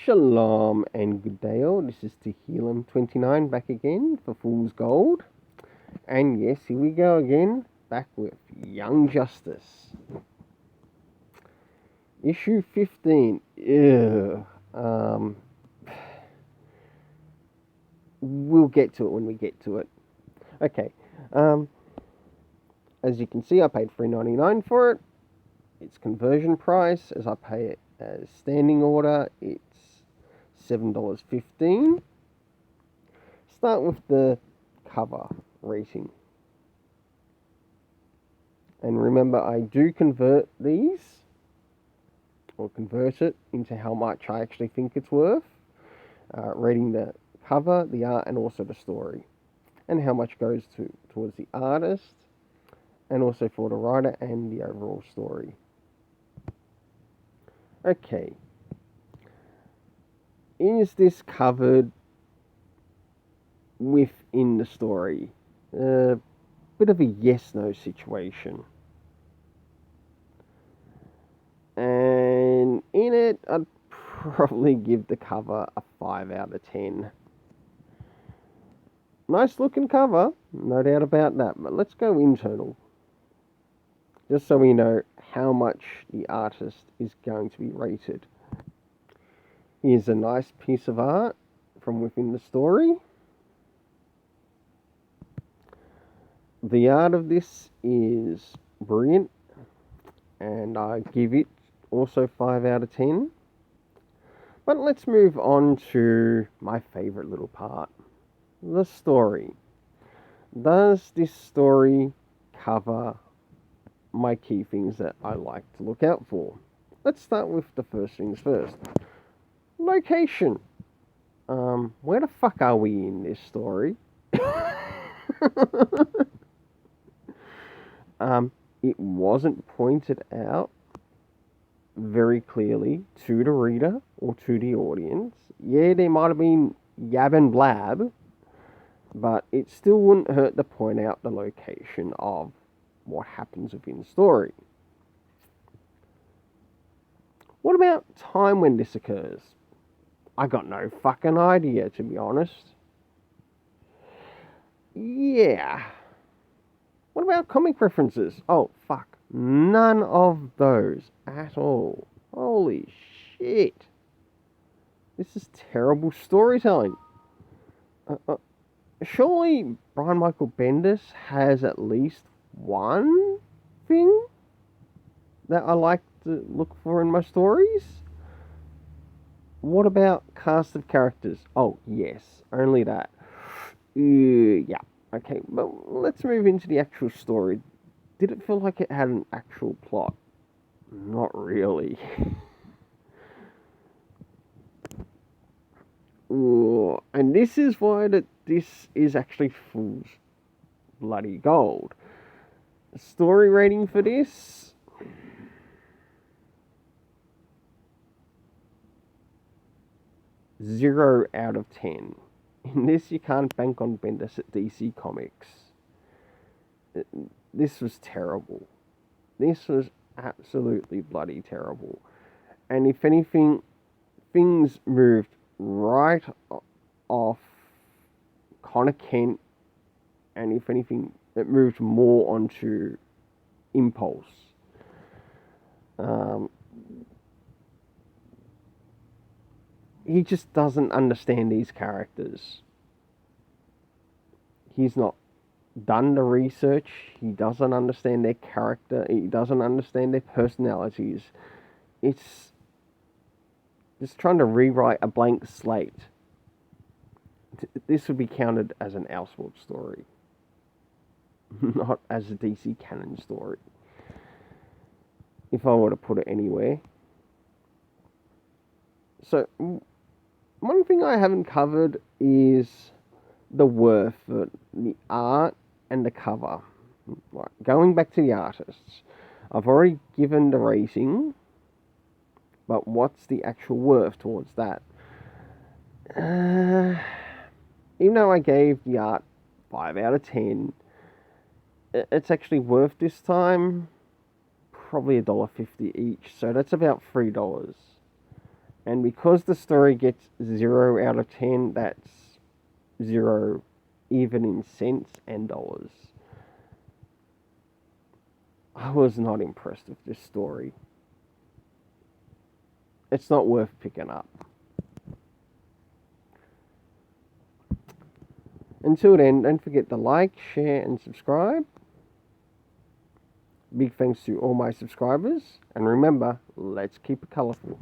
Shalom and good day all. This is Tehillim29 back again for Fool's Gold. And yes, here we go again, back with Young Justice. Issue 15. We'll get to it when we get to it. Okay. As you can see, I paid $3.99 for it. Its conversion price, as I pay it as standing order, it's $7.15. Start with the cover rating. And remember, I do convert these, or convert it into how much I actually think it's worth, rating the cover, the art, and also the story, and how much goes towards the artist, and also for the writer and the overall story. Okay. Is this covered within the story? Bit of a yes-no situation. And in it, I'd probably give the cover a 5 out of 10. Nice looking cover, no doubt about that, but let's go internal. Just so we know how much the artist is going to be rated. Here's a nice piece of art from within the story. The art of this is brilliant, and I give it also 5 out of 10. But let's move on to my favourite little part, the story. Does this story cover my key things that I like to look out for? Let's start with the first things first. Location. Where the fuck are we in this story? It wasn't pointed out very clearly to the reader or to the audience. Yeah, there might have been yab and blab, but it still wouldn't hurt to point out the location of what happens within the story. What about time when this occurs? I got no fucking idea, to be honest. Yeah. What about comic references? Oh, fuck. None of those at all. Holy shit. This is terrible storytelling. Surely Brian Michael Bendis has at least one thing that I like to look for in my stories? What about cast of characters? Oh, yes. Only that. Yeah. Okay, but let's move into the actual story. Did it feel like it had an actual plot? Not really. Ooh, and this is why this is actually Fool's Bloody Gold. Story rating for this? Zero out of 10. In this, you can't bank on Bendis at DC Comics. This was terrible. This was absolutely bloody terrible. And if anything, things moved right off Connor Kent, and if anything, it moved more onto Impulse. He just doesn't understand these characters. He's not done the research. He doesn't understand their character. He doesn't understand their personalities. It's just trying to rewrite a blank slate. This would be counted as an Elseworld story, not as a DC canon story, if I were to put it anywhere. So, one thing I haven't covered is the worth of the art and the cover. Right, going back to the artists, I've already given the rating, but what's the actual worth towards that? Even though I gave the art 5 out of 10, it's actually worth this time probably $1.50 each, so that's about $3. And because the story gets 0 out of 10, that's 0 even in cents and dollars. I was not impressed with this story. It's not worth picking up. Until then, don't forget to like, share, and subscribe. Big thanks to all my subscribers. And remember, let's keep it colourful.